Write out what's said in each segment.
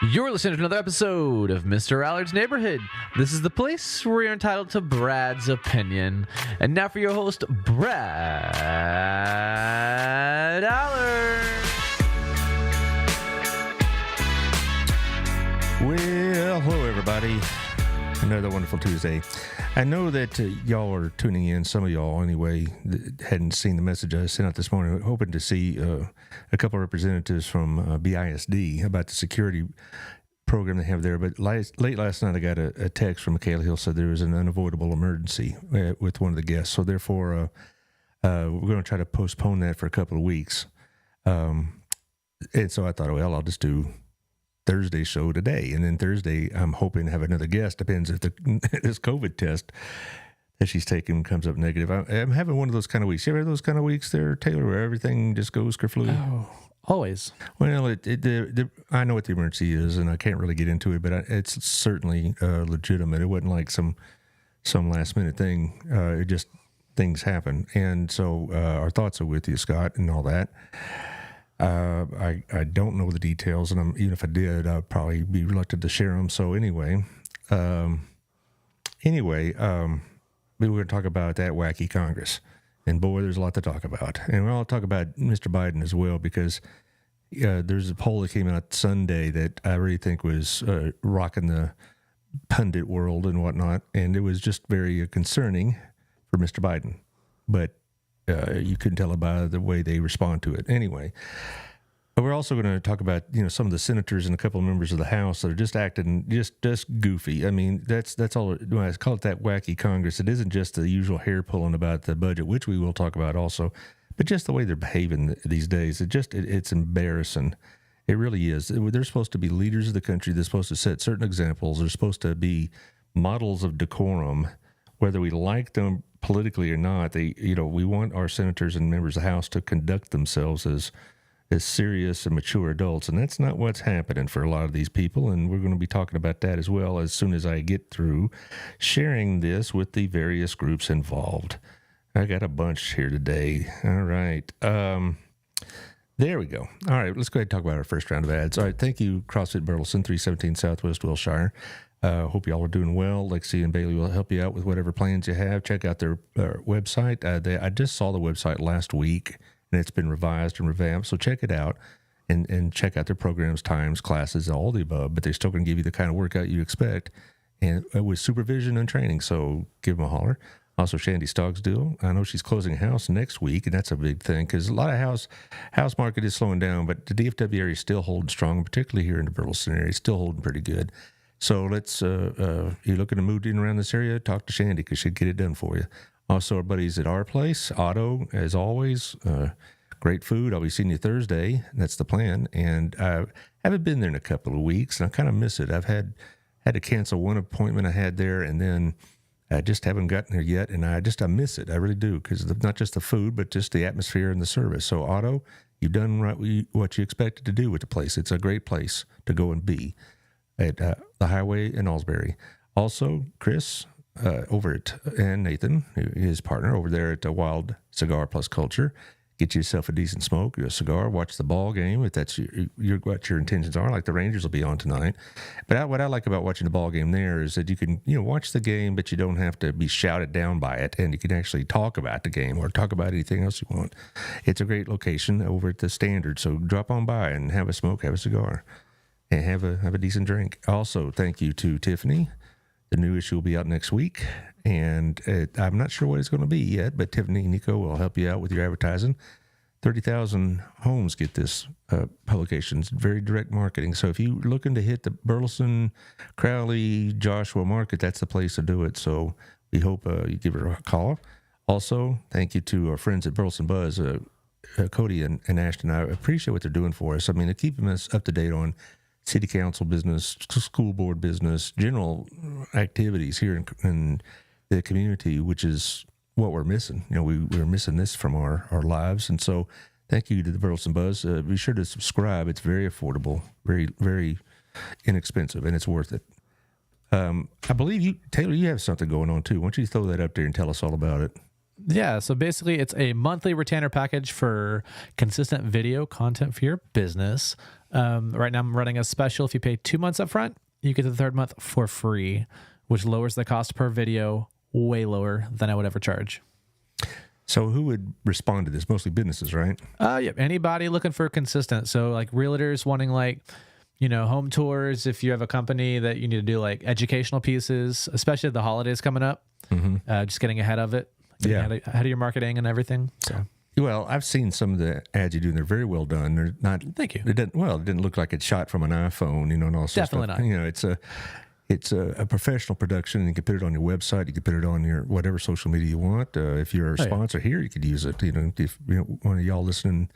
You're listening to another episode of Mr. Allard's Neighborhood. This is the place where you're entitled to Brad's opinion. And now for your host, Brad Allard. Well, hello everybody. Another wonderful Tuesday. I know that y'all are tuning in, some of y'all anyway, that hadn't seen the message I sent out this morning, hoping to see a couple of representatives from BISD about the security program they have there. But late last night, I got a text from Michaela Hill said there was an unavoidable emergency with one of the guests. So therefore, we're going to try to postpone that for a couple of weeks. And so I thought, well, I'll just do Thursday show today, and then Thursday I'm hoping to have another guest. Depends if this COVID test that she's taking comes up negative. I'm having one of those kind of weeks. You ever have those kind of weeks there, Taylor, where everything just goes kerflooey? Oh, always. Well, I know what the emergency is, and I can't really get into it, but it's certainly legitimate. It wasn't like some last minute thing. It just things happen, and so our thoughts are with you, Scott, and all that. I don't know the details, and even if I did, I'd probably be reluctant to share them. So anyway, we were going to talk about that wacky Congress, and boy, there's a lot to talk about. And we'll talk about Mr. Biden as well, because there's a poll that came out Sunday that I really think was rocking the pundit world and whatnot, and it was just very concerning for Mr. Biden, but you couldn't tell it by the way they respond to it. Anyway, but we're also going to talk about some of the senators and a couple of members of the House that are just acting just goofy. I mean, that's all. When I call it that wacky Congress, it isn't just the usual hair pulling about the budget, which we will talk about also, but just the way they're behaving these days. It's embarrassing. It really is. They're supposed to be leaders of the country. They're supposed to set certain examples. They're supposed to be models of decorum, whether we like them politically or not. We want our senators and members of the House to conduct themselves as serious and mature adults, and that's not what's happening for a lot of these people, and we're going to be talking about that as well as soon as I get through sharing this with the various groups involved. I got a bunch here today. All right. There we go. All right, let's go ahead and talk about our first round of ads. All right, thank you, CrossFit Burleson, 317 Southwest Wilshire. Hope you all are doing well. Lexi and Bailey will help you out with whatever plans you have. Check out their website. I just saw the website last week, and it's been revised and revamped, so check it out and check out their programs, times, classes, all the above, but they're still going to give you the kind of workout you expect and with supervision and training, so give them a holler. Also, Shandy Stoggsdale, I know she's closing house next week, and that's a big thing because a lot of house market is slowing down, but the DFW area is still holding strong, particularly here in the Burleson area, still holding pretty good. So let's, you're looking to move in around this area, talk to Shandy because she'll get it done for you. Also, our buddies at our place, Otto, as always, great food. I'll be seeing you Thursday. That's the plan. And I haven't been there in a couple of weeks, and I kind of miss it. I've had to cancel one appointment I had there, and then I just haven't gotten there yet, and I miss it. I really do, because not just the food, but just the atmosphere and the service. So, Otto, you've done what you expected to do with the place. It's a great place to go and be at the Highway in Alsbury. Also, Chris and Nathan, his partner over there at Wild Cigar Plus Culture. Get yourself a decent smoke, a cigar, watch the ball game if that's what your intentions are. Like the Rangers will be on tonight. But what I like about watching the ball game there is that you can watch the game, but you don't have to be shouted down by it, and you can actually talk about the game or talk about anything else you want. It's a great location over at the Standard, so drop on by and have a smoke, have a cigar, and have a decent drink. Also, thank you to Tiffany. The new issue will be out next week, and I'm not sure what it's going to be yet, but Tiffany and Nico will help you out with your advertising. 30,000 homes get this publication. It's very direct marketing. So if you're looking to hit the Burleson, Crowley, Joshua market, that's the place to do it. So we hope you give her a call. Also, thank you to our friends at Burleson Buzz, Cody and Ashton. I appreciate what they're doing for us. I mean, they're keeping us up to date on city council business, school board business, general activities here in the community, which is what we're missing. We're missing this from our lives. And so thank you to the Burleson Buzz. Be sure to subscribe. It's very affordable, very, very inexpensive, and it's worth it. I believe Taylor, you have something going on too. Why don't you throw that up there and tell us all about it? Yeah, so basically it's a monthly retainer package for consistent video content for your business. Right now I'm running a special. If you pay 2 months up front, you get the third month for free, which lowers the cost per video way lower than I would ever charge. So who would respond to this? Mostly businesses, right? Yeah, anybody looking for consistent. So like realtors wanting like, home tours. If you have a company that you need to do like educational pieces, especially the holidays coming up, just getting ahead of it, ahead of your marketing and everything. So. Well, I've seen some of the ads you do, and they're very well done. They're not. Thank you. It didn't look like it's shot from an iPhone, and all sorts Definitely of stuff. not. It's a professional production, and you can put it on your website. You can put it on your whatever social media you want. If you're a sponsor here, you could use it. If one of y'all listening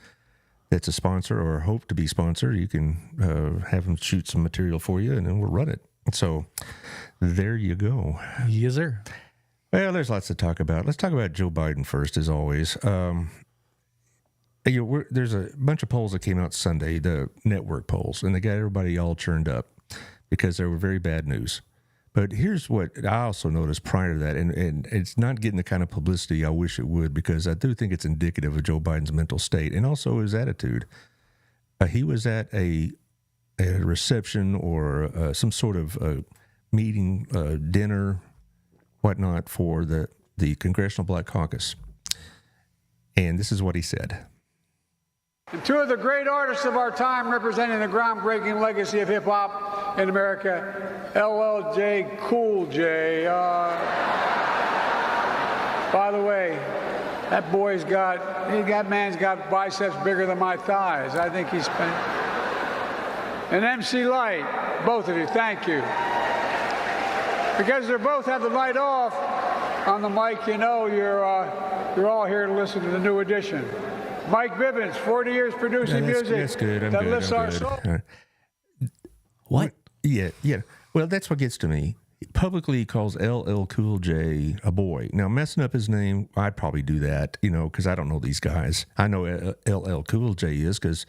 that's a sponsor or hope to be sponsored, you can have them shoot some material for you, and then we'll run it. So there you go. Yes, sir. Well, there's lots to talk about. Let's talk about Joe Biden first, as always. There's a bunch of polls that came out Sunday, the network polls, and they got everybody all churned up because they were very bad news. But here's what I also noticed prior to that, and it's not getting the kind of publicity I wish it would, because I do think it's indicative of Joe Biden's mental state and also his attitude. He was at a reception or some sort of meeting, dinner, whatnot, for the Congressional Black Caucus. And this is what he said. And two of the great artists of our time representing the groundbreaking legacy of hip-hop in America, LL Cool J. By the way, that man's got biceps bigger than my thighs. I think he's spent. And MC Light, both of you, thank you. Because they both have the light off on the mic, you're all here to listen to the new edition. Mike Bibbins, 40 years producing music. That's good. I'm good. What? Yeah. Well, that's what gets to me. Publicly, he calls LL Cool J a boy. Now, messing up his name, I'd probably do that, because I don't know these guys. I know LL Cool J is because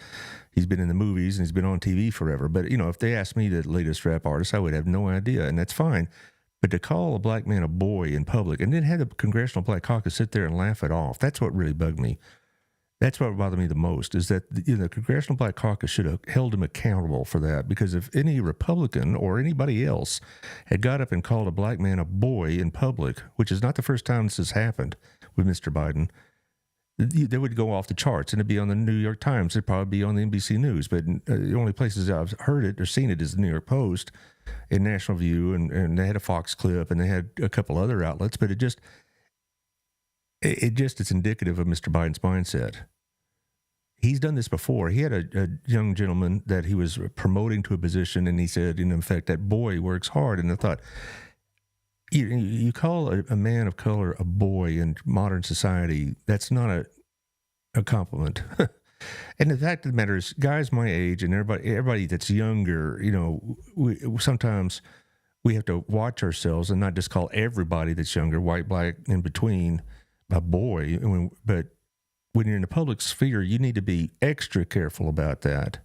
he's been in the movies and he's been on TV forever. But, if they asked me the latest rap artist, I would have no idea, and that's fine. But to call a black man a boy in public and then have the Congressional Black Caucus sit there and laugh it off, that's what really bugged me. That's what bothered me the most, is that the Congressional Black Caucus should have held him accountable for that, because if any Republican or anybody else had got up and called a black man a boy in public, which is not the first time this has happened with Mr. Biden, they would go off the charts, and it'd be on the New York Times. It'd probably be on the NBC News. But the only places I've heard it or seen it is the New York Post and National View, and they had a Fox clip, and they had a couple other outlets. But it's indicative of Mr. Biden's mindset. He's done this before. He had a young gentleman that he was promoting to a position, and he said, in effect, that boy works hard. And I thought, you call a man of color a boy in modern society, that's not a compliment. And the fact of the matter is, guys my age and everybody that's younger, sometimes we have to watch ourselves and not just call everybody that's younger, white, black, in between, a boy. But when you're in the public sphere, you need to be extra careful about that.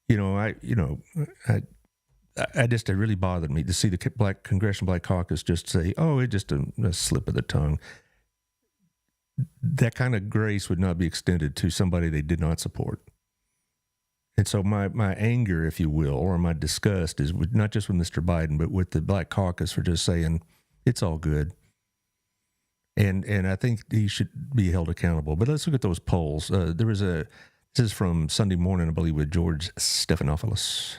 It really bothered me to see the Congressional Black Caucus just say, "Oh, it's just a slip of the tongue." That kind of grace would not be extended to somebody they did not support. And so my anger, if you will, or my disgust is not just with Mr. Biden, but with the Black Caucus for just saying it's all good. And I think he should be held accountable. But let's look at those polls. This is from Sunday morning, I believe, with George Stephanopoulos.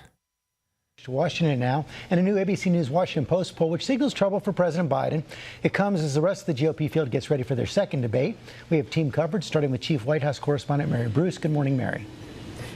To Washington now, and a new ABC News Washington Post poll which signals trouble for President Biden. It comes as the rest of the GOP field gets ready for their second debate. We have team coverage starting with Chief White House Correspondent Mary Bruce. Good morning, Mary.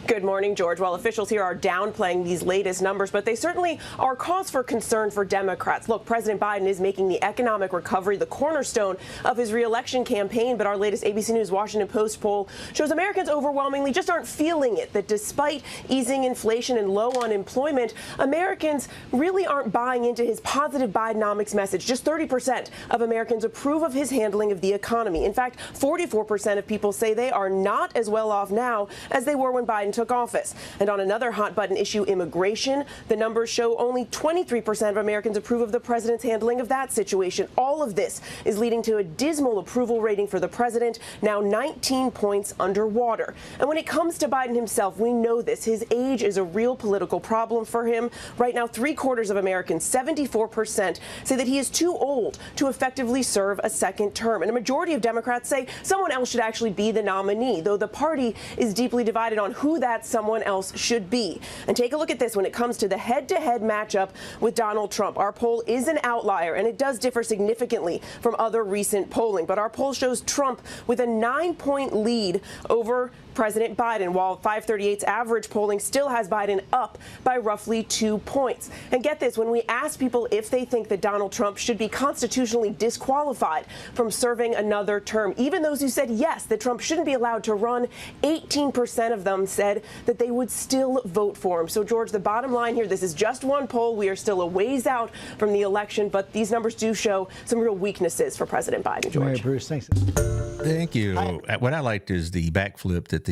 Good morning, George. Well, officials here are downplaying these latest numbers, but they certainly are cause for concern for Democrats. Look, President Biden is making the economic recovery the cornerstone of his reelection campaign, but our latest ABC News Washington Post poll shows Americans overwhelmingly just aren't feeling it, that despite easing inflation and low unemployment, Americans really aren't buying into his positive Bidenomics message. Just 30% of Americans approve of his handling of the economy. In fact, 44% of people say they are not as well off now as they were when Biden took office. And on another hot-button issue, immigration, the numbers show only 23% of Americans approve of the president's handling of that situation. All of this is leading to a dismal approval rating for the president, now 19 points underwater. And when it comes to Biden himself, we know this. His age is a real political problem for him. Right now, 3/4 of Americans, 74%, say that he is too old to effectively serve a second term. And a majority of Democrats say someone else should actually be the nominee, though the party is deeply divided on who that someone else should be. And take a look at this when it comes to the head-to-head matchup with Donald Trump. Our poll is an outlier, and it does differ significantly from other recent polling. But our poll shows Trump with a 9-point lead over President Biden, while 538's average polling still has Biden up by roughly 2 points. And get this, when we ask people if they think that Donald Trump should be constitutionally disqualified from serving another term, even those who said yes, that Trump shouldn't be allowed to run, 18% of them said that they would still vote for him. So, George, the bottom line here, this is just one poll. We are still a ways out from the election, but these numbers do show some real weaknesses for President Biden, George. Mary Bruce, thanks. Thank you. What I liked is the backflip that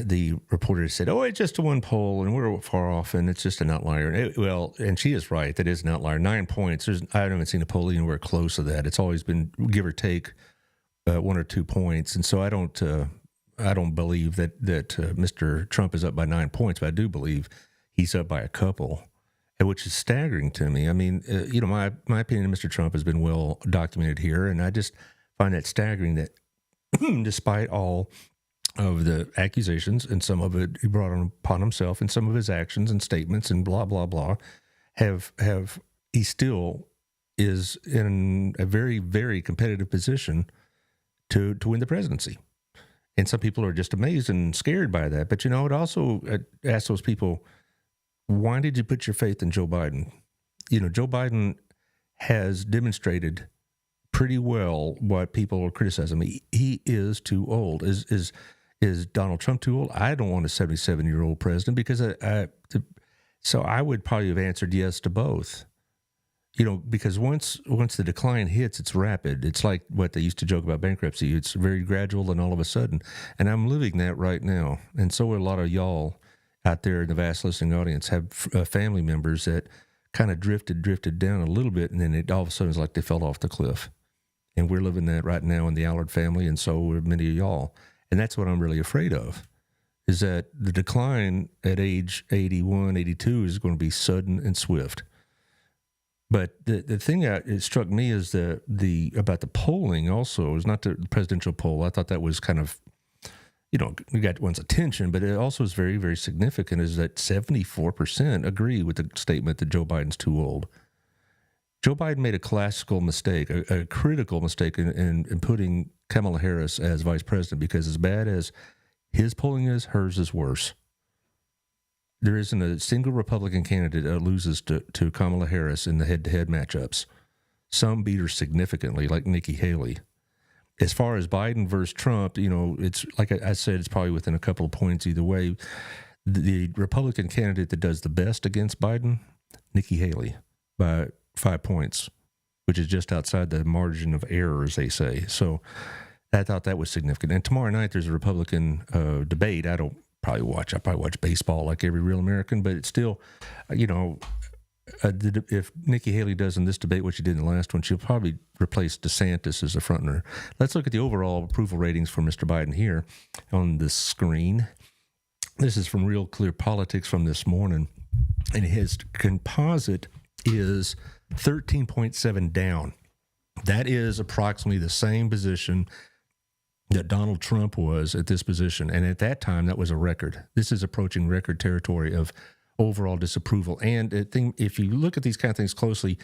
the reporter said, "Oh, it's just a one poll, and we're far off, and it's just an outlier." And she is right. That is an outlier. 9 points. I haven't seen a poll anywhere close to that. It's always been give or take 1 or 2 points, and so I don't believe that Mr. Trump is up by 9 points, but I do believe he's up by a couple, which is staggering to me. I mean, my opinion of Mr. Trump has been well documented here, and I just find that staggering that despite all of the accusations, and some of it he brought upon himself, and some of his actions and statements and blah, blah, blah, he still is in a very, very competitive position to win the presidency. And some people are just amazed and scared by that. But, it also asks those people, why did you put your faith in Joe Biden? Joe Biden has demonstrated pretty well what people are criticizing. He is too old. Is Donald Trump too old? I don't want a 77-year-old president because so I would probably have answered yes to both. Because once the decline hits, it's rapid. It's like what they used to joke about bankruptcy. It's very gradual and all of a sudden. And I'm living that right now. And so are a lot of y'all out there in the vast listening audience have family members that kind of drifted down a little bit, and then all of a sudden it's like they fell off the cliff. And we're living that right now in the Allard family, and so are many of y'all. And that's what I'm really afraid of, is that the decline at age 81, 82 is going to be sudden and swift. But the thing that it struck me is about the polling also is not the presidential poll. I thought that was kind of, we got one's attention, but it also is very, very significant is that 74% agree with the statement that Joe Biden's too old. Joe Biden made a classical mistake, a critical mistake in putting Kamala Harris as vice president, because as bad as his polling is, hers is worse. There isn't a single Republican candidate that loses to Kamala Harris in the head-to-head matchups. Some beat her significantly, like Nikki Haley. As far as Biden versus Trump, it's like I said, it's probably within a couple of points either way. The Republican candidate that does the best against Biden, Nikki Haley, by 5 points, which is just outside the margin of error, as they say. So I thought that was significant. And tomorrow night there's a Republican debate. I probably watch baseball like every real American, but it's still, if Nikki Haley does in this debate what she did in the last one, she'll probably replace DeSantis as a frontrunner. Let's look at the overall approval ratings for Mr. Biden here on the screen. This is from Real Clear Politics from this morning, and his composite is 13.7 down. That is approximately the same position that Donald Trump was at this position. And at that time, that was a record. This is approaching record territory of overall disapproval. And if you look at these kind of things closely,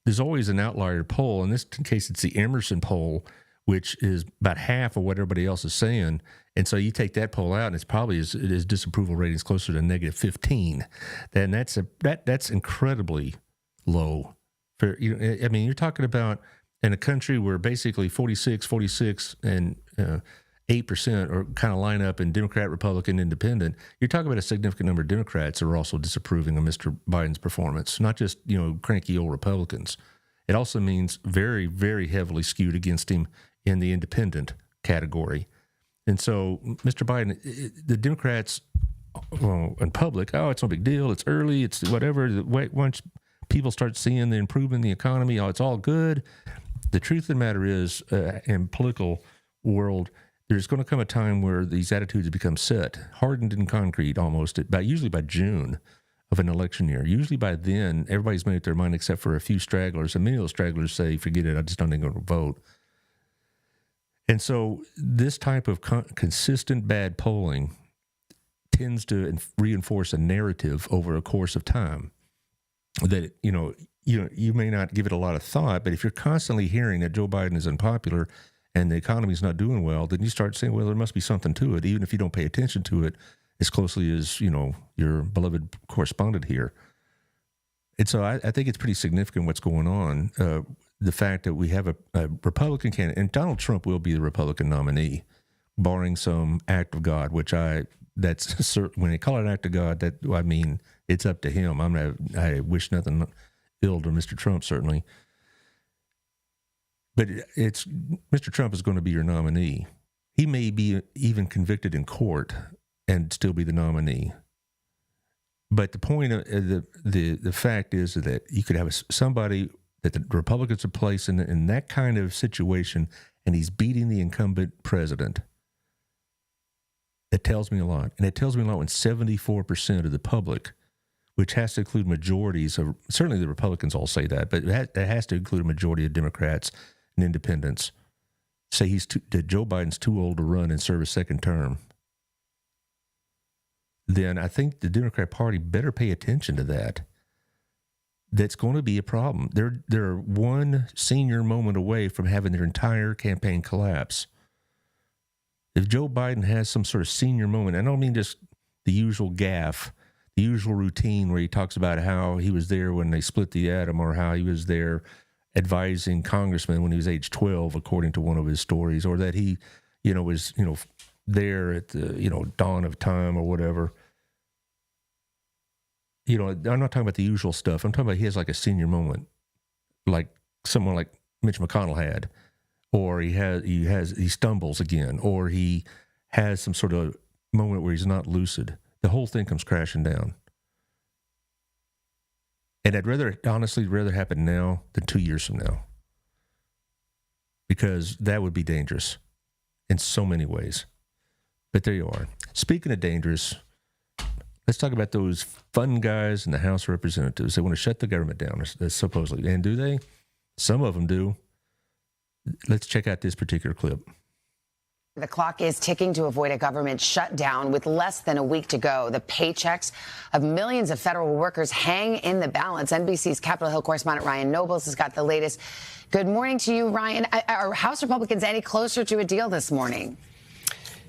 there's always an outlier poll. In this case, it's the Emerson poll, which is about half of what everybody else is saying. And so you take that poll out, and it's probably his disapproval rating is closer to -15. Then that's incredibly low. You're talking about in a country where basically 46, and 8% are kind of line up in Democrat, Republican, Independent. You're talking about a significant number of Democrats that are also disapproving of Mr. Biden's performance, not just, cranky old Republicans. It also means very, very heavily skewed against him in the independent category. And so, Mr. Biden, the Democrats, well, in public, oh, it's no big deal. It's early. It's whatever. Once people start seeing the improvement in the economy, oh, it's all good. The truth of the matter is, in political world, there's going to come a time where these attitudes become set, hardened in concrete almost, usually by June of an election year. Usually by then, everybody's made up their mind except for a few stragglers. And many of those stragglers say, forget it, I just don't think I'm going to vote. And so this type of consistent bad polling tends to reinforce a narrative over a course of time that, you may not give it a lot of thought, but if you're constantly hearing that Joe Biden is unpopular and the economy's not doing well, then you start saying, well, there must be something to it, even if you don't pay attention to it as closely as, your beloved correspondent here. And so I think it's pretty significant what's going on. The fact that we have a Republican candidate, and Donald Trump will be the Republican nominee, barring some act of God, that's certain. When they call it an act of God, it's up to him. I wish nothing ill to Mr. Trump, certainly. But Mr. Trump is going to be your nominee. He may be even convicted in court and still be the nominee. But the point of the fact is that you could have somebody that the Republicans are placed in that kind of situation, and he's beating the incumbent president. It tells me a lot. And it tells me a lot when 74% of the public, which has to include majorities of, certainly the Republicans all say that, but it has to include a majority of Democrats and independents, say that Joe Biden's too old to run and serve a second term. Then I think the Democrat Party better pay attention to that. That's going to be a problem. They're one senior moment away from having their entire campaign collapse. If Joe Biden has some sort of senior moment, I don't mean just the usual gaffe, the usual routine where he talks about how he was there when they split the atom, or how he was there advising congressmen when he was age 12, according to one of his stories, or that he, was, there at the, dawn of time or whatever. I'm not talking about the usual stuff. I'm talking about he has like a senior moment, like someone like Mitch McConnell had, or he stumbles again, or he has some sort of moment where he's not lucid. The whole thing comes crashing down. And I'd honestly rather happen now than 2 years from now, because that would be dangerous in so many ways. But there you are. Speaking of dangerous, let's talk about those fun guys in the House of Representatives. They want to shut the government down, supposedly. And do they? Some of them do. Let's check out this particular clip. The clock is ticking to avoid a government shutdown with less than a week to go. The paychecks of millions of federal workers hang in the balance. NBC's Capitol Hill correspondent Ryan Nobles has got the latest. Good morning to you, Ryan. Are House Republicans any closer to a deal this morning?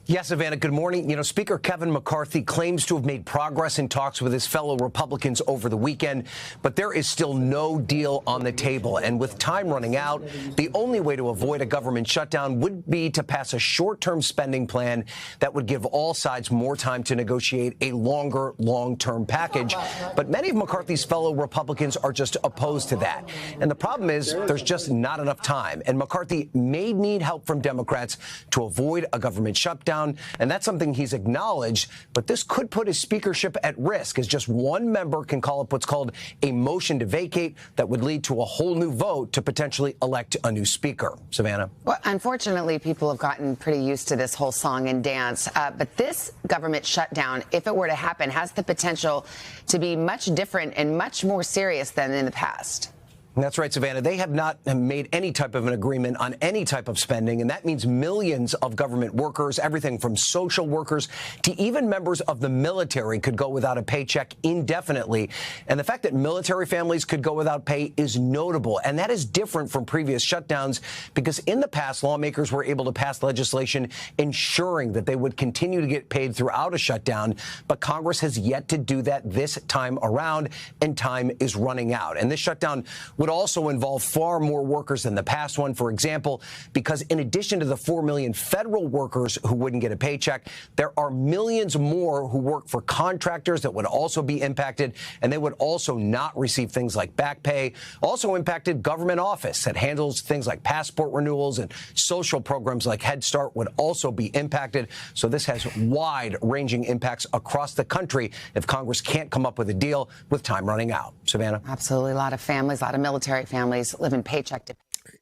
Yes, Savannah, good morning. Speaker Kevin McCarthy claims to have made progress in talks with his fellow Republicans over the weekend, but there is still no deal on the table. And with time running out, the only way to avoid a government shutdown would be to pass a short-term spending plan that would give all sides more time to negotiate a longer, long-term package. But many of McCarthy's fellow Republicans are just opposed to that. And the problem is there's just not enough time. And McCarthy may need help from Democrats to avoid a government shutdown. And that's something he's acknowledged, but this could put his speakership at risk, as just one member can call up what's called a motion to vacate that would lead to a whole new vote to potentially elect a new speaker. Savannah? Well, unfortunately, people have gotten pretty used to this whole song and dance. But this government shutdown, if it were to happen, has the potential to be much different and much more serious than in the past. That's right, Savannah. They have not made any type of an agreement on any type of spending, and that means millions of government workers, everything from social workers to even members of the military, could go without a paycheck indefinitely. And the fact that military families could go without pay is notable, and that is different from previous shutdowns, because in the past, lawmakers were able to pass legislation ensuring that they would continue to get paid throughout a shutdown, but Congress has yet to do that this time around, and time is running out. And this shutdown would also involve far more workers than the past one. For example, because in addition to the 4 million federal workers who wouldn't get a paycheck, there are millions more who work for contractors that would also be impacted, and they would also not receive things like back pay. Also impacted government office that handles things like passport renewals and social programs like Head Start would also be impacted. So this has wide-ranging impacts across the country if Congress can't come up with a deal with time running out. Savannah? Absolutely. A lot of families, a lot of military families living paycheck to paycheck.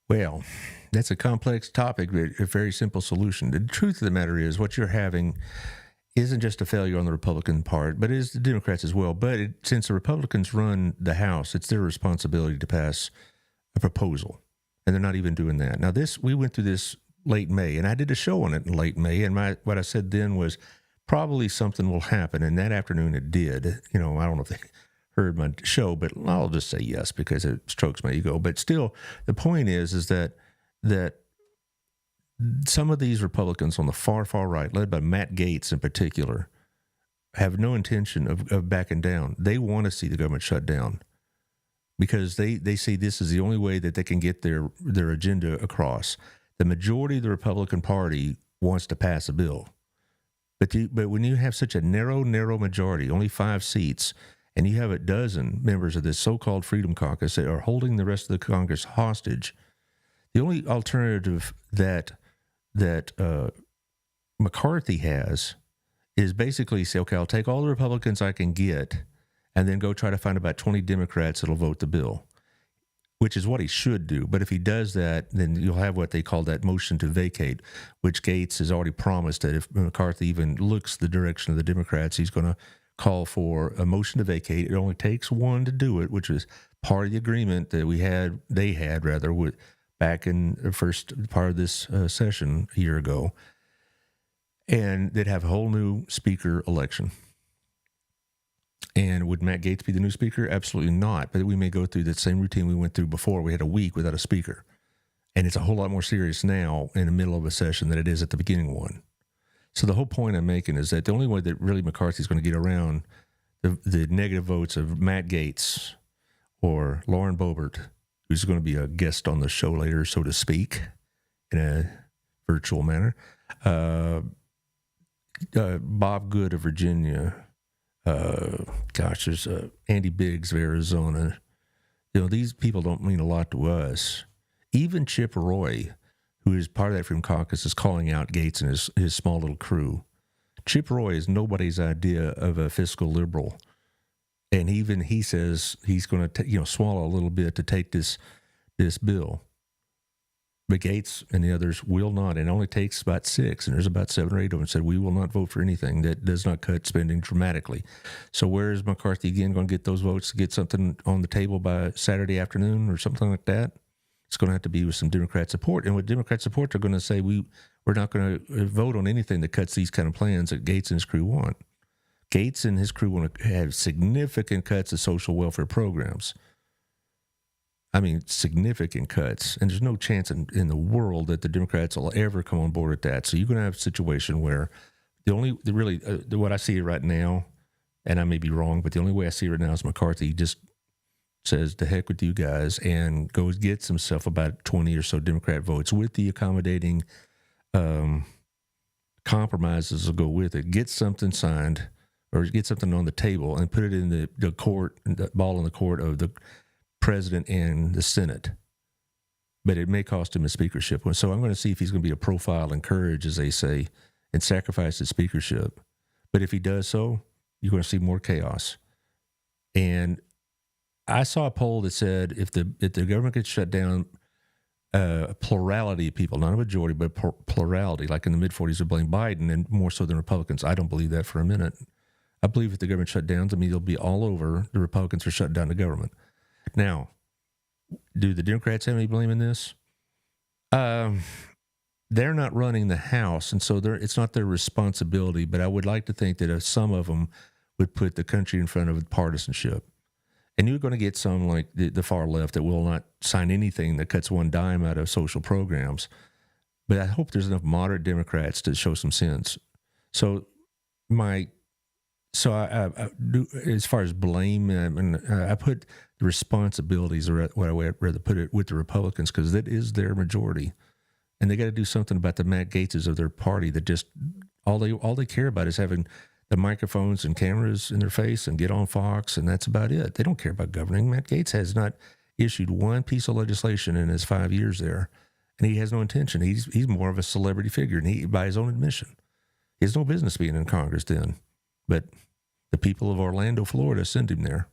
Well, that's a complex topic, but a very simple solution. The truth of the matter is what you're having isn't just a failure on the Republican part, but it is the Democrats as well. But since the Republicans run the House, it's their responsibility to pass a proposal, and they're not even doing that. Now, we went through this late May, and I did a show on it in late May, and what I said then was probably something will happen, and that afternoon it did. I don't know if they heard my show, but I'll just say yes because it strokes my ego. But still, the point is that some of these Republicans on the far right, led by Matt Gaetz in particular, have no intention of backing down. They want to see the government shut down because they see this is the only way that they can get their agenda across. The majority of the Republican Party wants to pass a bill. But when you have such a narrow majority, only 5 seats, and you have a dozen members of this so-called Freedom Caucus that are holding the rest of the Congress hostage, the only alternative that McCarthy has is basically say, okay, I'll take all the Republicans I can get and then go try to find about 20 Democrats that'll vote the bill, which is what he should do. But if he does that, then you'll have what they call that motion to vacate, which Gaetz has already promised that if McCarthy even looks the direction of the Democrats, he's going to call for a motion to vacate. It only takes one to do it, which was part of the agreement that they had back in the first part of this session a year ago. And they'd have a whole new speaker election. And would Matt Gaetz be the new speaker? Absolutely not. But we may go through that same routine we went through before. We had a week without a speaker. And it's a whole lot more serious now in the middle of a session than it is at the beginning of one. So the whole point I'm making is that the only way that really McCarthy's going to get around the negative votes of Matt Gaetz or Lauren Boebert, who's going to be a guest on the show later, so to speak, in a virtual manner, Bob Good of Virginia, there's Andy Biggs of Arizona. These people don't mean a lot to us. Even Chip Roy, who is part of that Freedom Caucus, is calling out Gaetz and his small little crew. Chip Roy is nobody's idea of a fiscal liberal. And even he says he's going to swallow a little bit to take this bill. But Gaetz and the others will not. And it only takes about 6, and there's about 7 or 8 of them said, we will not vote for anything that does not cut spending dramatically. So where is McCarthy again going to get those votes to get something on the table by Saturday afternoon or something like that? It's going to have to be with some Democrat support. And with Democrat support, they're going to say, we're not going to vote on anything that cuts these kind of plans that Gaetz and his crew want. Gaetz and his crew want to have significant cuts of social welfare programs. I mean, significant cuts. And there's no chance in the world that the Democrats will ever come on board with that. So you're going to have a situation where what I see right now, and I may be wrong, but the only way I see it right now is McCarthy just says, to heck with you guys, and gets himself about 20 or so Democrat votes with the accommodating compromises will go with it. Get something signed or get something on the table and put it in the court, the ball in the court of the president and the Senate. But it may cost him his speakership. So I'm going to see if he's going to be a profile and courage, as they say, and sacrifice his speakership. But if he does so, you're going to see more chaos. And I saw a poll that said if the government gets shut down, a plurality of people, not a majority, but plurality, like in the mid-40s, would blame Biden, and more so than Republicans. I don't believe that for a minute. I believe if the government shut down, to me, it'll be all over the Republicans are shutting down the government. Now, do the Democrats have any blame in this? They're not running the House, and so it's not their responsibility, but I would like to think that some of them would put the country in front of partisanship. And you're going to get some like the far left that will not sign anything that cuts one dime out of social programs. But I hope there's enough moderate Democrats to show some sense. So my So I do, as far as blame, I put the responsibilities, or what I would rather put it, with the Republicans, because that is their majority, and they got to do something about the Matt Gaetzes of their party that just all they care about is having the microphones and cameras in their face and get on Fox, and that's about it. They don't care about governing. Matt Gaetz has not issued one piece of legislation in his 5 years there, and he has no intention. He's more of a celebrity figure, and he, by his own admission, he has no business being in Congress then. But the people of Orlando, Florida, send him there.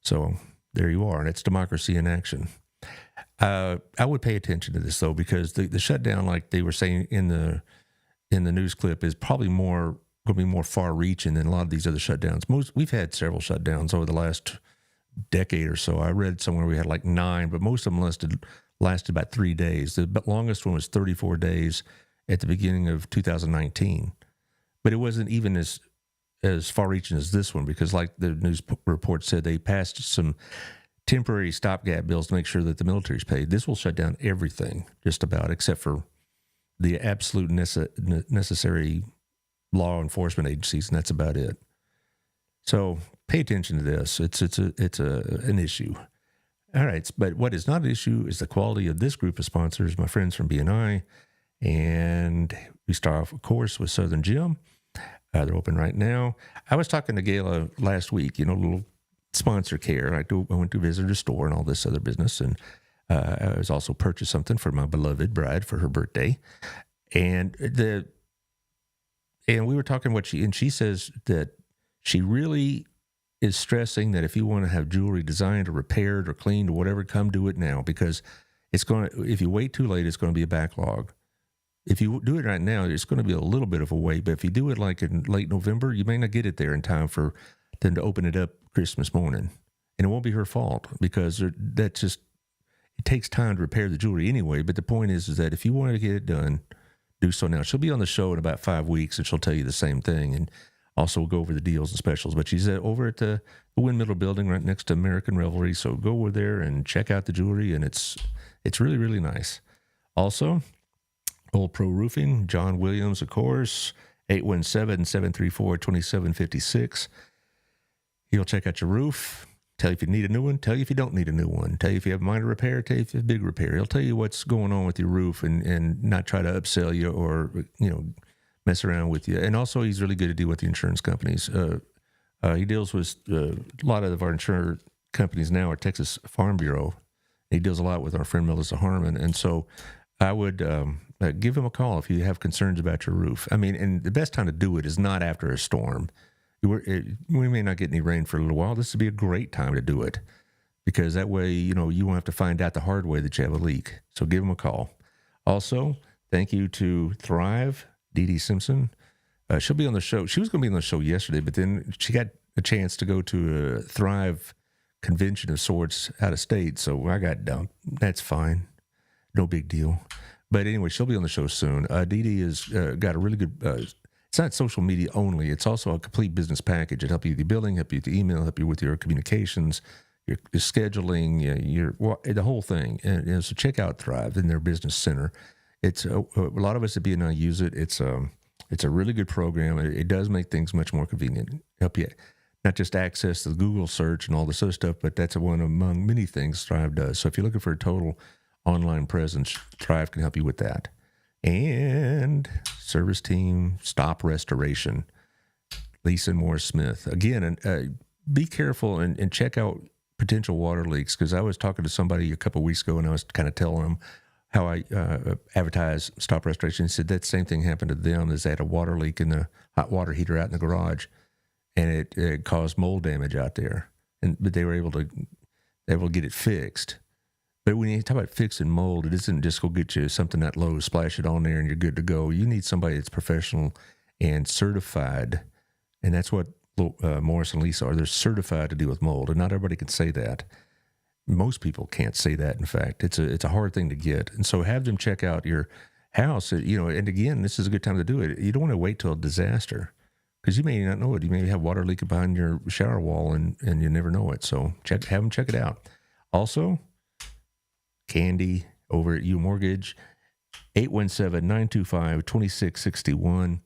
So there you are, and it's democracy in action. I would pay attention to this, though, because the shutdown, like they were saying in the news clip, is probably going to be more far-reaching than a lot of these other shutdowns. We've had several shutdowns over the last decade or so. I read somewhere we had like 9, but most of them lasted about 3 days. The longest one was 34 days at the beginning of 2019. But it wasn't even as far-reaching as this one, because like the news report said, they passed some temporary stopgap bills to make sure that the military's paid. This will shut down everything, just about, except for the absolute necessary law enforcement agencies, and that's about it. So pay attention to this. It's an issue. All right, but what is not an issue is the quality of this group of sponsors, my friends from BNI, and we start off, of course, with Southern Gym. They're open right now. I was talking to Gayla last week, little sponsor care. I went to visit her store and all this other business, and I was also purchased something for my beloved bride for her birthday. And we were talking she says that she really is stressing that if you want to have jewelry designed or repaired or cleaned or whatever, come do it now, because if you wait too late, it's going to be a backlog. If you do it right now, it's going to be a little bit of a wait, but if you do it like in late November, you may not get it there in time for them to open it up Christmas morning. And it won't be her fault, because it takes time to repair the jewelry anyway. But the point is that if you want to get it done, do so now. She'll be on the show in about 5 weeks, and she'll tell you the same thing, and also go over the deals and specials. But she's over at the Windmill Building right next to American Revelry, so go over there and check out the jewelry, and it's really, really nice. Also, Old Pro Roofing, John Williams, of course, 817-734-2756. He'll check out your roof, tell you if you need a new one, tell you if you don't need a new one, tell you if you have minor repair, tell you if you have big repair. He'll tell you what's going on with your roof and not try to upsell you or, mess around with you. And also, he's really good to deal with the insurance companies. He deals with a lot of our insurance companies now are Texas Farm Bureau. He deals a lot with our friend Melissa Harmon. And so I would give him a call if you have concerns about your roof. I mean, and the best time to do it is not after a storm. We may not get any rain for a little while. This would be a great time to do it, because that way, you won't have to find out the hard way that you have a leak. So give him a call. Also, thank you to Thrive, Dee Dee Simpson. She'll be on the show. She was going to be on the show yesterday, but then she got a chance to go to a Thrive convention of sorts out of state, so I got dumped. That's fine. No big deal. But anyway, she'll be on the show soon. Dee Dee has got a really good... it's not social media only. It's also a complete business package. It helps you with your billing, help you with the email, help you with your communications, your scheduling, the whole thing. And so check out Thrive in their business center. It's a lot of us at BNI use it. It's a really good program. It does make things much more convenient. Help you not just access the Google search and all this other stuff, but that's one among many things Thrive does. So if you're looking for a total online presence, Thrive can help you with that. And service team, Stop Restoration, Lisa Morris Smith. Again, be careful and check out potential water leaks, because I was talking to somebody a couple of weeks ago, and I was kind of telling them how I advertise Stop Restoration. He said that same thing happened to them, is they had a water leak in the hot water heater out in the garage, and it caused mold damage out there. But they were able to get it fixed. But when you talk about fixing mold, it isn't just go get you something that low, splash it on there, and you're good to go. You need somebody that's professional and certified, and that's what Morris and Lisa are. They're certified to deal with mold, and not everybody can say that. Most people can't say that. In fact, it's a hard thing to get, and so have them check out your house. And again, this is a good time to do it. You don't want to wait till a disaster, because you may not know it. You may have water leaking behind your shower wall, and you never know it. So have them check it out. Also, Candy over at U Mortgage, 817-925-2661.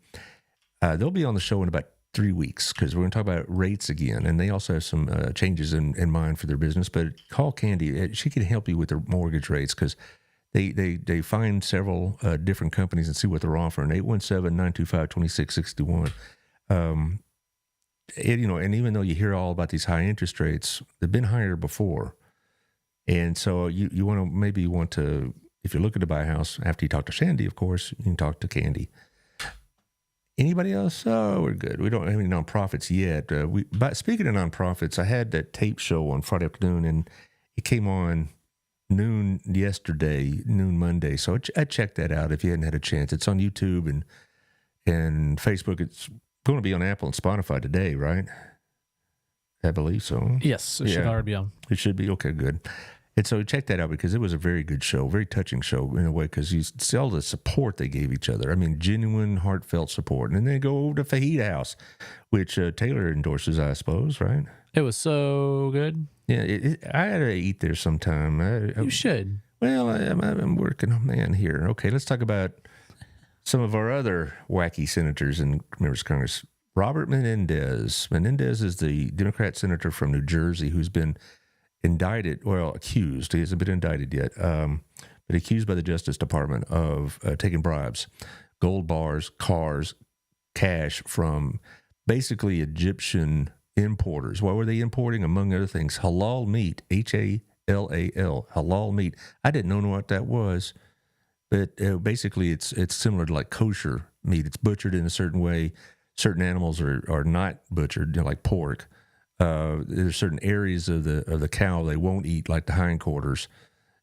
They'll be on the show in about 3 weeks, because we're going to talk about rates again, and they also have some changes in mind for their business. But call Candy; she can help you with their mortgage rates, because they find several different companies and see what they're offering. 817-925-2661. And even though you hear all about these high interest rates, they've been higher before, and so you want to, if you're looking to buy a house after you talk to Sandy, of course, you can talk to Candy. Anybody else? Oh, we're good. We don't have any nonprofits yet. But speaking of nonprofits, I had that tape show on Friday afternoon, and it came on noon Monday. So I checked that out if you hadn't had a chance. It's on YouTube and Facebook. It's going to be on Apple and Spotify today, right? I believe so. Yes, it should already be on. It should be. Okay, good. And so check that out, because it was a very good show, very touching show in a way, because you see all the support they gave each other. I mean, genuine, heartfelt support. And then they go over to Fajita House, which Taylor endorses, I suppose, right? It was so good. Yeah, I had to eat there sometime. You should. Well, I'm working on man here. Okay, let's talk about some of our other wacky senators and members of Congress. Robert Menendez. Menendez is the Democrat senator from New Jersey who's been accused. He hasn't been indicted yet, but accused by the Justice Department of taking bribes, gold bars, cars, cash from basically Egyptian importers. What were they importing? Among other things, halal meat, H-A-L-A-L, halal meat. I didn't know what that was, but basically it's similar to like kosher meat. It's butchered in a certain way. Certain animals are not butchered, like pork. There's certain areas of the cow they won't eat, like the hindquarters,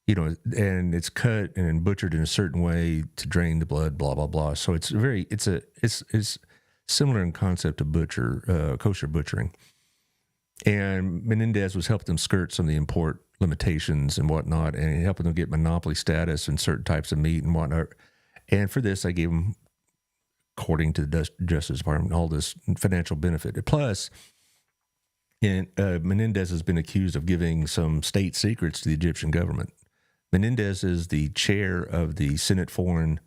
and it's cut and butchered in a certain way to drain the blood, blah blah blah. So it's similar in concept to kosher butchering. And Menendez was helping them skirt some of the import limitations and whatnot, and helping them get monopoly status in certain types of meat and whatnot. And for this, I gave him, according to the Justice Department, all this financial benefit. Plus, Menendez has been accused of giving some state secrets to the Egyptian government. Menendez is the chair of the Senate Foreign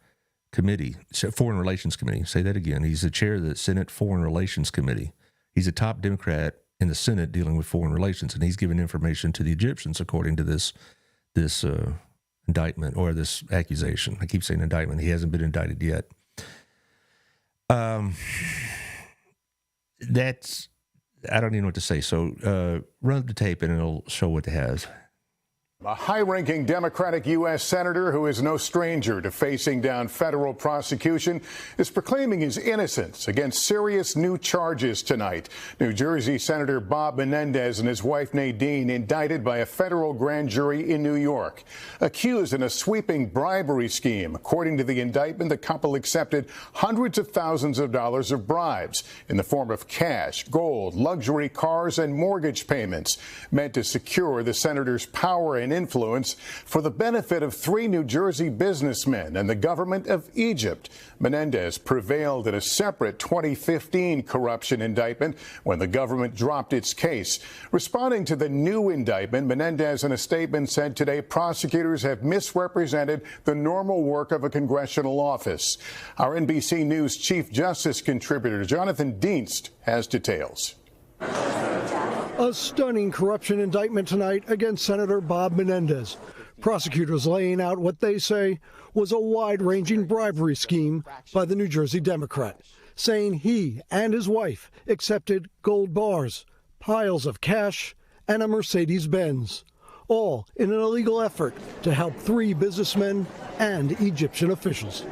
Relations Committee. Say that again. He's the chair of the Senate Foreign Relations Committee. He's a top Democrat in the Senate dealing with foreign relations, and he's giving information to the Egyptians according to this indictment, or this accusation. I keep saying indictment. He hasn't been indicted yet. I don't even know what to say. So run the tape and it'll show what it has. A high-ranking Democratic U.S. senator who is no stranger to facing down federal prosecution is proclaiming his innocence against serious new charges tonight. New Jersey Senator Bob Menendez and his wife Nadine indicted by a federal grand jury in New York, accused in a sweeping bribery scheme. According to the indictment, the couple accepted hundreds of thousands of dollars of bribes in the form of cash, gold, luxury cars, and mortgage payments meant to secure the senator's power and influence for the benefit of 3 New Jersey businessmen and the government of Egypt. Menendez prevailed in a separate 2015 corruption indictment when the government dropped its case. Responding to the new indictment, Menendez in a statement said today prosecutors have misrepresented the normal work of a congressional office. Our NBC News Chief Justice contributor Jonathan Dienst has details. A stunning corruption indictment tonight against Senator Bob Menendez. Prosecutors laying out what they say was a wide-ranging bribery scheme by the New Jersey Democrat, saying he and his wife accepted gold bars, piles of cash, and a Mercedes-Benz, all in an illegal effort to help 3 businessmen and Egyptian officials.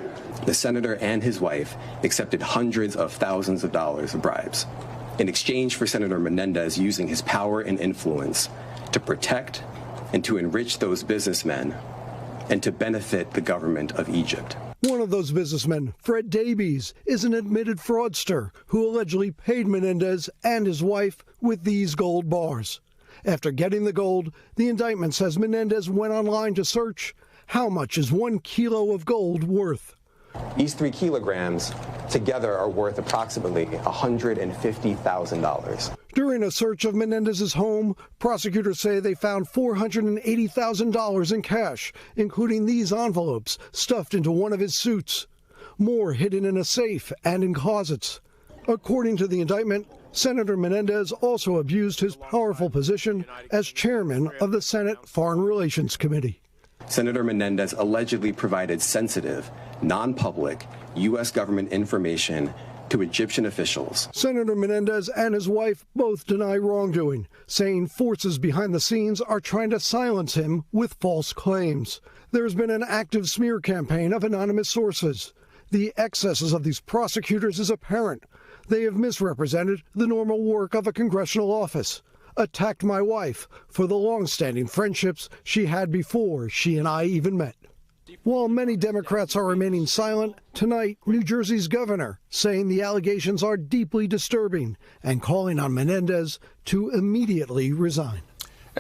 The senator and his wife accepted hundreds of thousands of dollars of bribes in exchange for Senator Menendez using his power and influence to protect and to enrich those businessmen and to benefit the government of Egypt. One of those businessmen, Fred Davies, is an admitted fraudster who allegedly paid Menendez and his wife with these gold bars. After getting the gold, the indictment says Menendez went online to search how much is 1 kilo of gold worth. These 3 kilograms together are worth approximately $150,000. During a search of Menendez's home, prosecutors say they found $480,000 in cash, including these envelopes stuffed into one of his suits. More hidden in a safe and in closets. According to the indictment, Senator Menendez also abused his powerful position as chairman of the Senate Foreign Relations Committee. Senator Menendez allegedly provided sensitive, non-public U.S. government information to Egyptian officials. Senator Menendez and his wife both deny wrongdoing, saying forces behind the scenes are trying to silence him with false claims. There's been an active smear campaign of anonymous sources. The excesses of these prosecutors is apparent. They have misrepresented the normal work of a congressional office, attacked my wife for the long-standing friendships she had before she and I even met. While many Democrats are remaining silent, tonight, New Jersey's governor saying the allegations are deeply disturbing and calling on Menendez to immediately resign.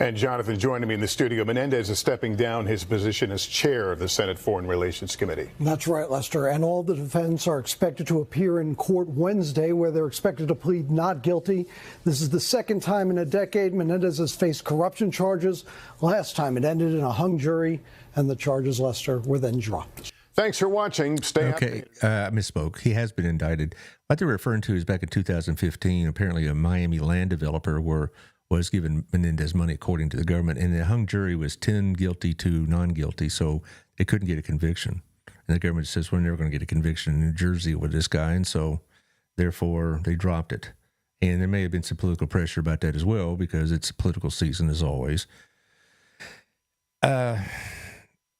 And Jonathan joining me in the studio. Menendez is stepping down his position as chair of the Senate Foreign Relations Committee. That's right, Lester. And all the defense are expected to appear in court Wednesday, where they're expected to plead not guilty. This is the second time in a decade Menendez has faced corruption charges. Last time it ended in a hung jury, and the charges, Lester, were then dropped. Thanks for watching. Stay Okay, I misspoke. He has been indicted. What they're referring to is back in 2015, apparently a Miami land developer was given Menendez money, according to the government, and the hung jury was 10 guilty to non-guilty, so they couldn't get a conviction. And the government says, we're never going to get a conviction in New Jersey with this guy, and so therefore they dropped it. And there may have been some political pressure about that as well, because it's political season as always.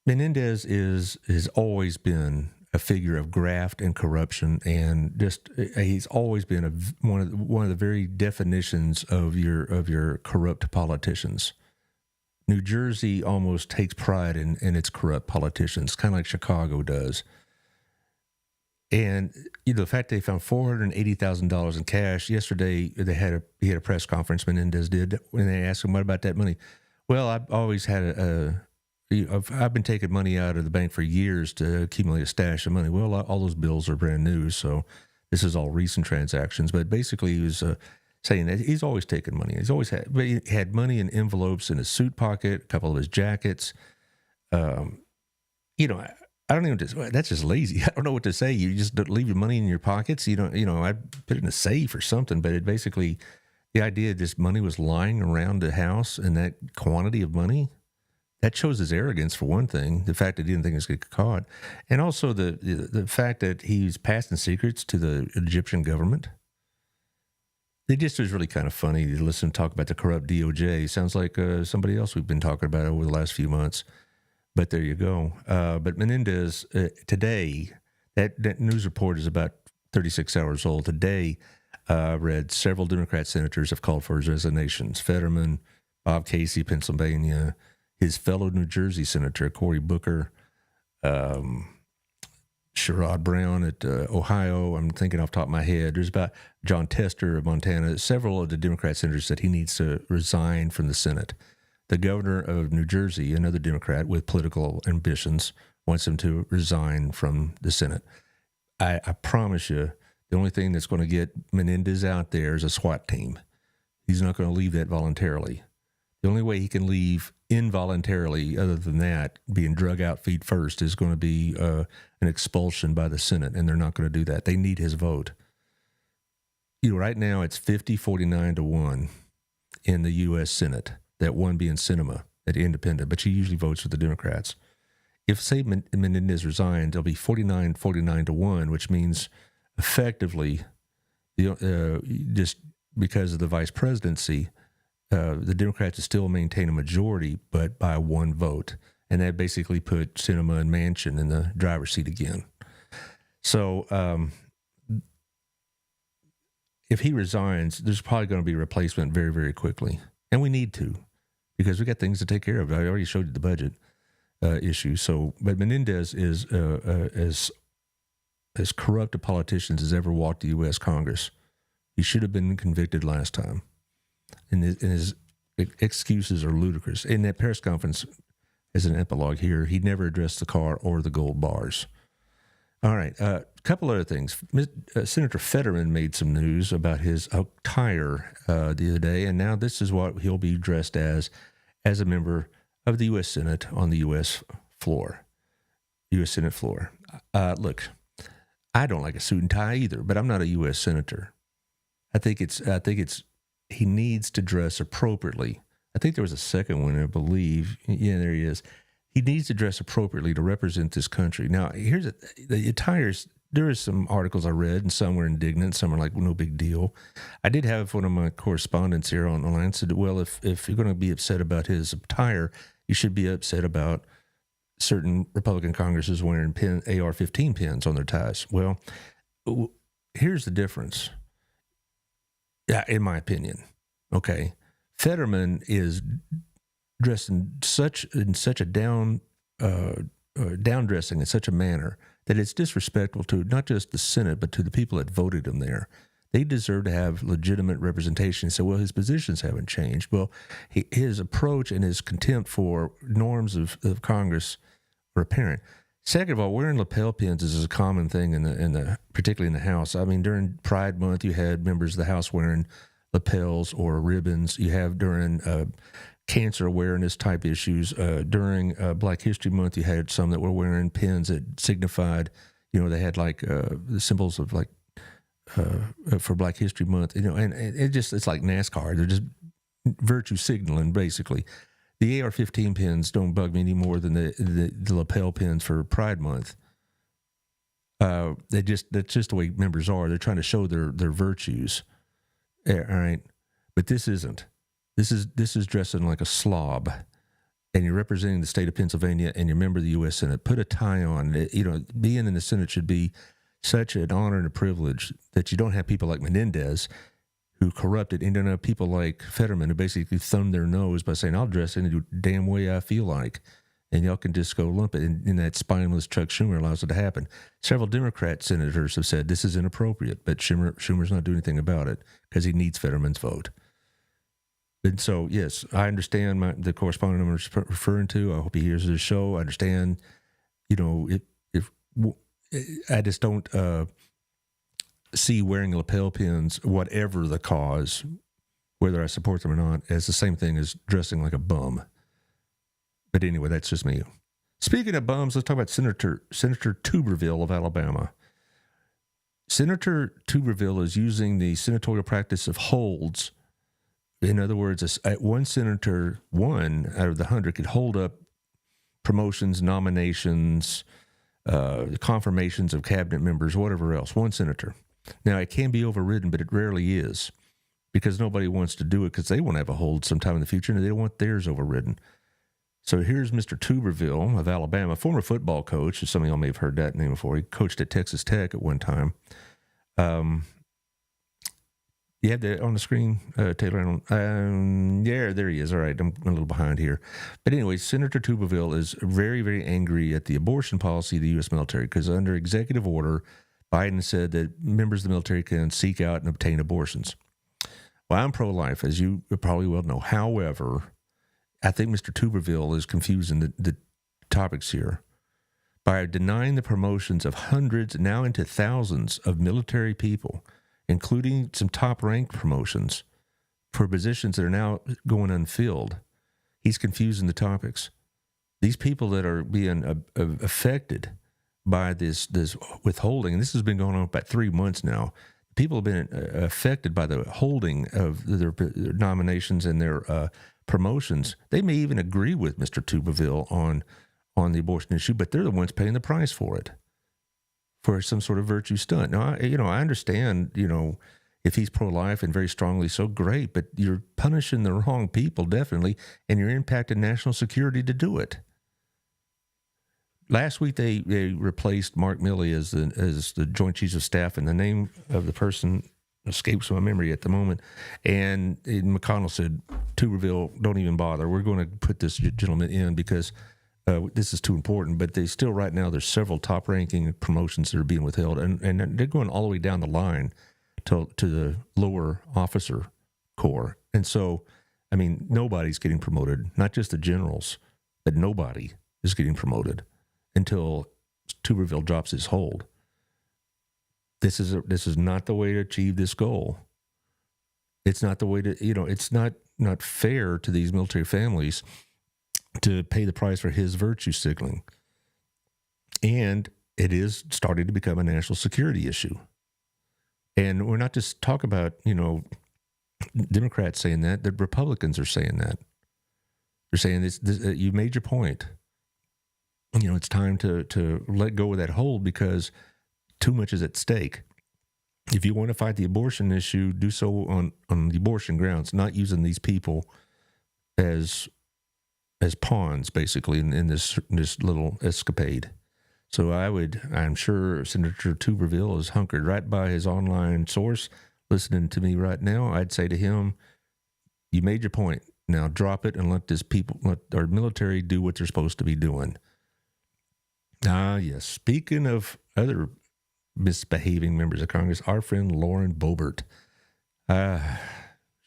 Menendez has always been a figure of graft and corruption, and just he's always been one of the very definitions of your corrupt politicians. New Jersey almost takes pride in its corrupt politicians, kind of like Chicago does. And the fact they found $480,000 in cash yesterday, he had a press conference. Menendez did, when they asked him, "What about that money?" Well, I've always had I've been taking money out of the bank for years to accumulate a stash of money. Well, all those bills are brand new, so this is all recent transactions. But basically, he was saying that he's always taken money. He's always had, but he had money in envelopes in his suit pocket, a couple of his jackets. I don't even. That's just lazy. I don't know what to say. You just don't leave your money in your pockets. I'd put it in a safe or something. But it basically, the idea that this money was lying around the house and that quantity of money. That shows his arrogance, for one thing, the fact that he didn't think he was going to get caught, and also the fact that he's passing secrets to the Egyptian government. It just was really kind of funny to listen to talk about the corrupt DOJ. Sounds like somebody else we've been talking about over the last few months. But there you go. But Menendez, today, that news report is about 36 hours old. Today, read several Democrat senators have called for his resignations. Fetterman, Bob Casey, Pennsylvania, his fellow New Jersey senator, Cory Booker, Sherrod Brown at Ohio. I'm thinking off the top of my head. There's about John Tester of Montana. Several of the Democrat senators said he needs to resign from the Senate. The governor of New Jersey, another Democrat with political ambitions, wants him to resign from the Senate. I promise you, the only thing that's going to get Menendez out there is a SWAT team. He's not going to leave that voluntarily. The only way he can leave involuntarily, other than that, being drug out feet first, is going to be an expulsion by the Senate, and they're not going to do that. They need his vote. Right now it's 50-49-1 in the U.S. Senate, that one being Sinema, that independent, but she usually votes for the Democrats. If, say, Menendez resigns, it'll be 49-49-1, which means effectively, just because of the vice presidency, the Democrats will still maintain a majority, but by one vote. And that basically put Sinema and Manchin in the driver's seat again. So if he resigns, there's probably going to be a replacement very, very quickly. And we need to, because we got things to take care of. I already showed you the budget issue. So, but Menendez is as corrupt a politician as ever walked the U.S. Congress. He should have been convicted last time. And his excuses are ludicrous. In that press conference, as an epilogue here, he never addressed the car or the gold bars. All right, a couple other things. Senator Fetterman made some news about his attire the other day, and now this is what he'll be dressed as a member of the U.S. Senate on the U.S. floor, U.S. Senate floor. Look, I don't like a suit and tie either, but I'm not a U.S. senator. I think it's he needs to dress appropriately. I think there was a second one, I believe. Yeah, there he is. He needs to dress appropriately to represent this country. Now, here's the attires. There are some articles I read, and some were indignant. Some are like, well, no big deal. I did have one of my correspondents here online said, well, if you're going to be upset about his attire, you should be upset about certain Republican Congresses wearing AR-15 pins on their ties. Well, here's the difference. Yeah, in my opinion. Okay. Fetterman is dressed in such a down dressing in such a manner that it's disrespectful to not just the Senate, but to the people that voted him there. They deserve to have legitimate representation. So, well, his positions haven't changed. Well, his approach and his contempt for norms of Congress are apparent. Second of all, wearing lapel pins is a common thing particularly in the House. I mean, during Pride Month, you had members of the House wearing lapels or ribbons. You have during cancer awareness type issues. During Black History Month, you had some that were wearing pins that signified, they had like the symbols of like for Black History Month, and it's like NASCAR. They're just virtue signaling, basically. The AR-15 pins don't bug me any more than the lapel pins for Pride Month. That's just the way members are. They're trying to show their virtues. All right, but this isn't. This is dressing like a slob, and you're representing the state of Pennsylvania, and you're a member of the U.S. Senate. Put a tie on. Being in the Senate should be such an honor and a privilege that you don't have people like Menendez who corrupted, and don't have people like Fetterman who basically thumbed their nose by saying, I'll dress any damn way I feel like, and y'all can just go lump it. And that spineless Chuck Schumer allows it to happen. Several Democrat senators have said this is inappropriate, but Schumer's not doing anything about it because he needs Fetterman's vote. And so, yes, I understand the correspondent I'm referring to. I hope he hears this show. I understand, if I just don't see wearing lapel pins, whatever the cause, whether I support them or not, as the same thing as dressing like a bum. But anyway, that's just me. Speaking of bums, let's talk about Senator Tuberville of Alabama. Senator Tuberville is using the senatorial practice of holds. In other words, one senator, one out of the 100, could hold up promotions, nominations, confirmations of cabinet members, whatever else. One senator. Now, it can be overridden, but it rarely is, because nobody wants to do it because they want to have a hold sometime in the future, and they don't want theirs overridden. So here's Mr. Tuberville of Alabama, former football coach. Some of y'all may have heard that name before. He coached at Texas Tech at one time. You have that on the screen, Taylor? Yeah, there he is. All right, I'm a little behind here. But anyway, Senator Tuberville is very, very angry at the abortion policy of the U.S. military because under executive order, Biden said that members of the military can seek out and obtain abortions. Well, I'm pro-life, as you probably well know. However, I think Mr. Tuberville is confusing the topics here by denying the promotions of hundreds, now into thousands, of military people, including some top-ranked promotions for positions that are now going unfilled. He's confusing the topics. These people that are being affected by this withholding, and this has been going on about 3 months now, people have been affected by the holding of their nominations and their promotions. They may even agree with Mr. Tuberville on the abortion issue, but they're the ones paying the price for it, for some sort of virtue stunt. Now, I understand, if he's pro-life and very strongly so, great, but you're punishing the wrong people, definitely, and you're impacting national security to do it. Last week, they replaced Mark Milley as the Joint Chiefs of Staff, and the name of the person escapes my memory at the moment. And McConnell said, Tuberville, don't even bother. We're going to put this gentleman in because this is too important. But right now, there's several top-ranking promotions that are being withheld, and they're going all the way down the line to the lower officer corps. And so, nobody's getting promoted, not just the generals, but nobody is getting promoted until Tuberville drops his hold. This is not the way to achieve this goal. It's not the way to, it's not fair to these military families to pay the price for his virtue signaling. And it is starting to become a national security issue. And we're not just talking about, Democrats saying that. The Republicans are saying that. They're saying this you made your point. It's time to let go of that hold because too much is at stake. If you want to fight the abortion issue, do so on the abortion grounds, not using these people as pawns, basically, in this little escapade. So I'm sure Senator Tuberville is hunkered right by his online source, listening to me right now. I'd say to him, you made your point. Now drop it and let our military do what they're supposed to be doing. Yes. Speaking of other misbehaving members of Congress, our friend Lauren Boebert.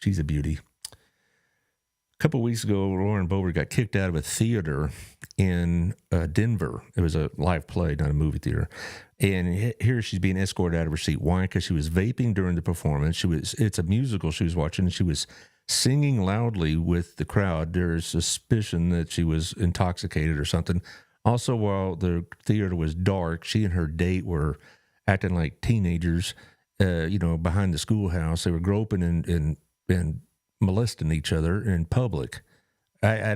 She's a beauty. A couple of weeks ago, Lauren Boebert got kicked out of a theater in Denver. It was a live play, not a movie theater. And here she's being escorted out of her seat. Why? Because she was vaping during the performance. It's a musical she was watching, and she was singing loudly with the crowd. There's suspicion that she was intoxicated or something. Also, while the theater was dark, she and her date were acting like teenagers, behind the schoolhouse. They were groping and molesting each other in public. I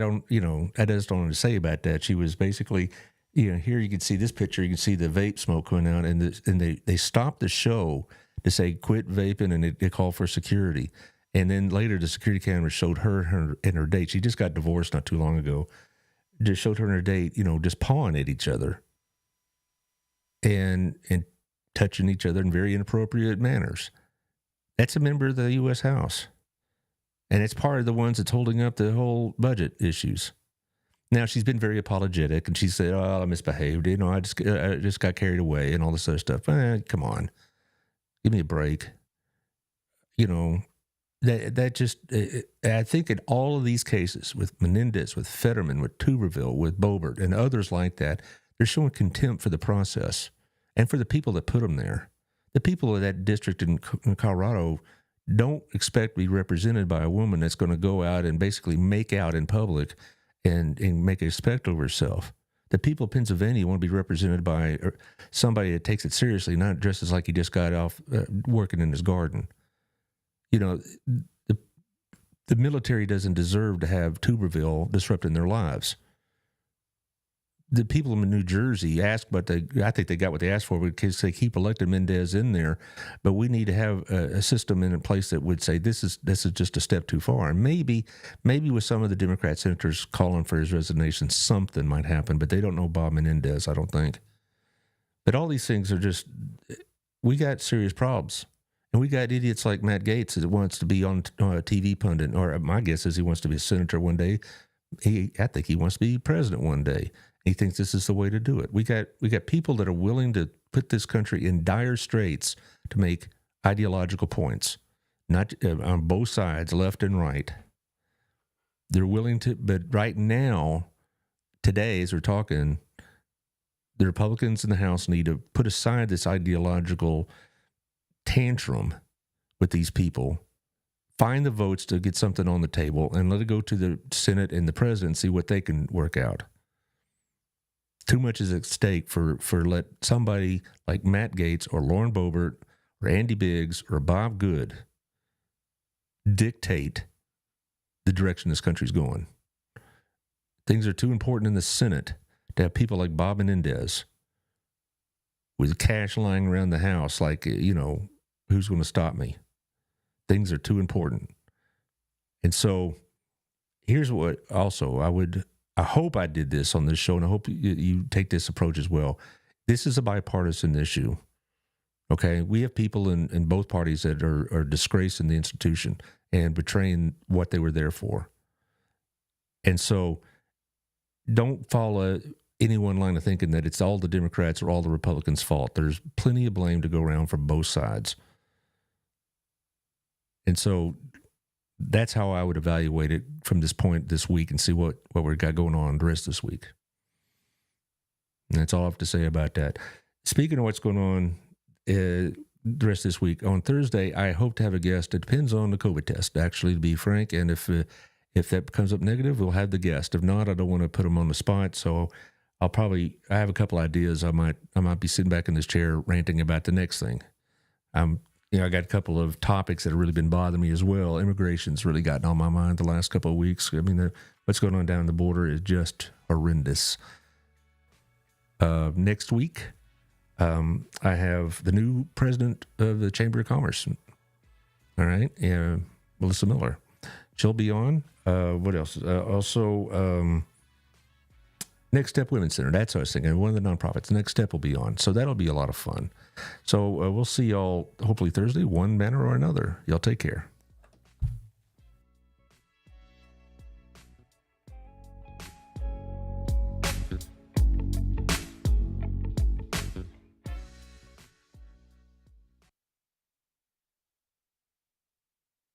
just don't want to say about that. She was basically, here you can see this picture. You can see the vape smoke coming out, and they stopped the show to say quit vaping, and they called for security. And then later, the security camera showed her and her date. She just got divorced not too long ago. Just showed her and her date, just pawing at each other and touching each other in very inappropriate manners. That's a member of the U.S. House. And it's part of the ones that's holding up the whole budget issues. Now, she's been very apologetic, and she said, I misbehaved. I just got carried away and all this other stuff. Come on. Give me a break. I think in all of these cases, with Menendez, with Fetterman, with Tuberville, with Boebert, and others like that, they're showing contempt for the process and for the people that put them there. The people of that district in Colorado don't expect to be represented by a woman that's going to go out and basically make out in public and make a spectacle of herself. The people of Pennsylvania want to be represented by somebody that takes it seriously, not dresses like he just got off working in his garden. The military doesn't deserve to have Tuberville disrupting their lives. The people in New Jersey asked, but I think they got what they asked for because they keep electing Mendez in there. But we need to have a system in place that would say this is just a step too far. And maybe with some of the Democrat senators calling for his resignation, something might happen. But they don't know Bob Menendez, I don't think. But all these things are just, we got serious problems. And we got idiots like Matt Gaetz that wants to be on a TV pundit, or my guess is he wants to be a senator one day. I think he wants to be president one day. He thinks this is the way to do it. We got people that are willing to put this country in dire straits to make ideological points, not on both sides, left and right. They're willing to, but right now, today, as we're talking, the Republicans in the House need to put aside this ideological tantrum with these people, find the votes to get something on the table, and let it go to the Senate and the president, see what they can work out. Too much is at stake for let somebody like Matt Gaetz or Lauren Boebert or Andy Biggs or Bob Good dictate the direction this country's going. Things are too important in the Senate to have people like Bob Menendez with cash lying around the house like, who's going to stop me? Things are too important. And so here's what also I hope I did this on this show, and I hope you take this approach as well. This is a bipartisan issue, okay? We have people in both parties that are disgracing the institution and betraying what they were there for. And so don't follow any one line of thinking that it's all the Democrats or all the Republicans' fault. There's plenty of blame to go around from both sides. And so that's how I would evaluate it from this point this week and see what we've got going on the rest of this week. And that's all I have to say about that. Speaking of what's going on the rest of this week, on Thursday, I hope to have a guest. It depends on the COVID test, actually, to be frank. And if that comes up negative, we'll have the guest. If not, I don't want to put them on the spot. So I have a couple ideas. I might be sitting back in this chair ranting about the next thing. I'm I got a couple of topics that have really been bothering me as well. Immigration's really gotten on my mind the last couple of weeks. I mean, what's going on down the border is just horrendous. Next week, I have the new president of the Chamber of Commerce. All right, Melissa Miller. She'll be on. What else? Also, Next Step Women's Center. That's what I was thinking. One of the nonprofits. Next Step will be on. So that'll be a lot of fun. So we'll see y'all hopefully Thursday, one manner or another. Y'all take care.